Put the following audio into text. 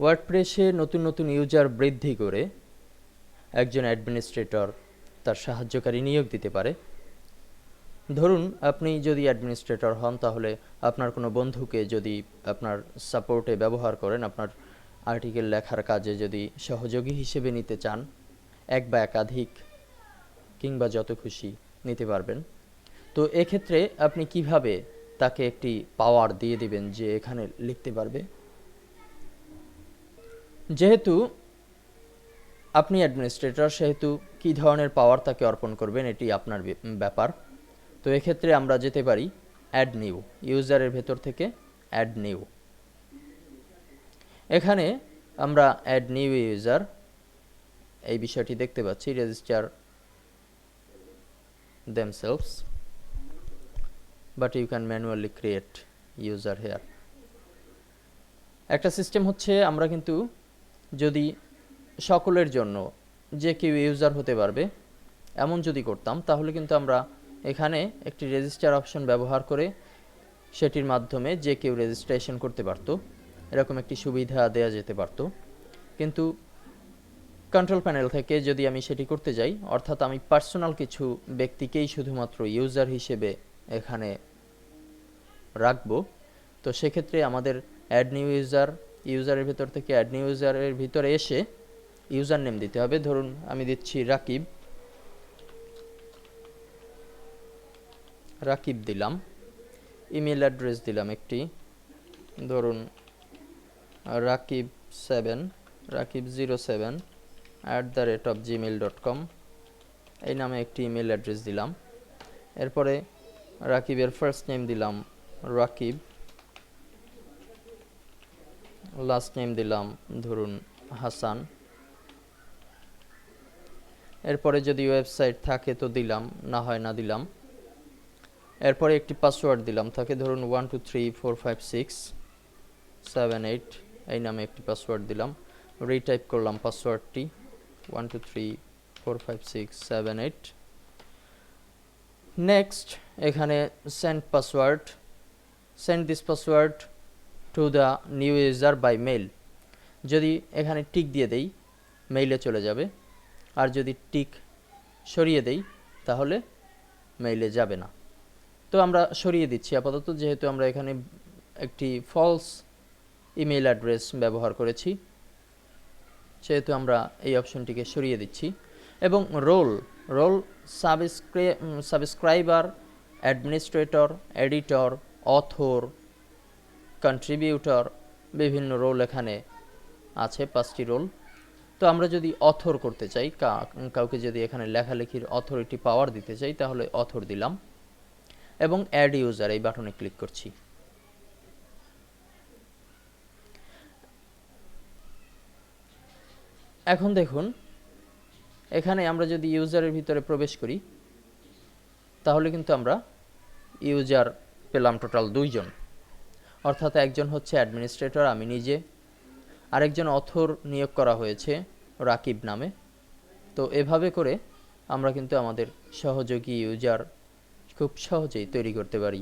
ওয়ার্ডপ্রেসে নতুন নতুন ইউজার বৃদ্ধি করে একজন অ্যাডমিনিস্ট্রেটর তার সাহায্যকারী নিয়োগ দিতে পারে। ধরুন আপনি যদি অ্যাডমিনিস্ট্রেটর হন, তাহলে আপনার কোনো বন্ধুকে যদি আপনার সাপোর্টে ব্যবহার করেন, আপনার আর্টিকেল লেখার কাজে যদি সহযোগী হিসেবে নিতে চান, এক বা একাধিক কিংবা যত খুশি নিতে পারবেন। তো এক্ষেত্রে আপনি কিভাবে তাকে একটি পাওয়ার দিয়ে দিবেন যে এখানে লিখতে পারবে? যেহেতু আপনি অ্যাডমিনিস্ট্রেটর, সেহেতু কী ধরনের পাওয়ার তাকে অর্পণ করবেন এটি আপনার ব্যাপার। তো এক্ষেত্রে আমরা যেতে পারি অ্যাড নিউ, ইউজারের ভেতর থেকে অ্যাড নিউ। এখানে আমরা অ্যাড নিউ ইউজার এই বিষয়টি দেখতে পাচ্ছি, register themselves but you can manually create user here। একটা সিস্টেম হচ্ছে আমরা কিন্তু যদি সকলের জন্য যে কেউ ইউজার হতে পারবে এমন যদি করতাম, তাহলে কিন্তু আমরা এখানে একটি রেজিস্টার অপশন ব্যবহার করে সেটির মাধ্যমে যে কেউ রেজিস্ট্রেশন করতে পারতো, এরকম একটি সুবিধা দেওয়া যেতে পারতো। কিন্তু কন্ট্রোল প্যানেল থেকে যদি আমি সেটি করতে যাই, অর্থাৎ আমি পার্সোনাল কিছু ব্যক্তিকেই শুধুমাত্র ইউজার হিসেবে এখানে রাখবো, তো সেক্ষেত্রে আমাদের অ্যাড নিউ ইউজার, ইউজারের ভেতর থেকে অ্যাড নিউ ইউজারের ভিতরে এসে ইউজার নেম দিতে হবে। ধরুন আমি দিচ্ছি রাকিব, রাকিব দিলাম। ইমেল অ্যাড্রেস দিলাম একটি, ধরুন rakib7 rakib07@gmail.com, এই নামে একটি ইমেল অ্যাড্রেস দিলাম। এরপরে রাকিবের ফার্স্ট নেম দিলাম রাকিব, লাস্ট নেম দিলাম ধরুন হাসান। এরপরে যদি ওয়েবসাইট থাকে তো দিলাম, না হয় না দিলাম। এরপরে একটি পাসওয়ার্ড দিলাম তাকে, ধরুন 12345678, এই নামে একটি পাসওয়ার্ড দিলাম। রিটাইপ করলাম পাসওয়ার্ডটি 12345678। নেক্সট এখানে send password, send this password to the new user by mail. যদি এখানে টিক দিয়ে দেই মেইলে চলে যাবে, আর যদি টিক সরিয়ে দেই তাহলে মেইলে যাবে না। তো আমরা সরিয়ে দিচ্ছি আপাতত, যেহেতু আমরা এখানে একটি ফলস ইমেল অ্যাড্রেস ব্যবহার করেছি, সেহেতু আমরা এই অপশনটিকে সরিয়ে দিচ্ছি। এবং roll roll subscriber, administrator, editor, author, contributor, বিভিন্ন রোল এখানে আছে, 5টি রোল। তো আমরা যদি অথর করতে চাই, কাউকে যদি এখানে লেখালেখির অথরিটি পাওয়ার দিতে চাই, তাহলে অথর দিলাম এবং অ্যাড ইউজার এই বাটনে ক্লিক করছি। এখন দেখুন এখানে আমরা যদি ইউজারের ভিতরে প্রবেশ করি, তাহলে কিন্তু আমরা ইউজার পেলাম টোটাল 2 জন, অর্থাৎ একজন হচ্ছে অ্যাডমিনিস্ট্রেটর আমি নিজে, আরেকজন অথর নিয়োগ করা হয়েছে রাকিব নামে। তো এভাবে করে আমরা কিন্তু আমাদের সহযোগী ইউজার খুব সহজেই তৈরি করতে পারি।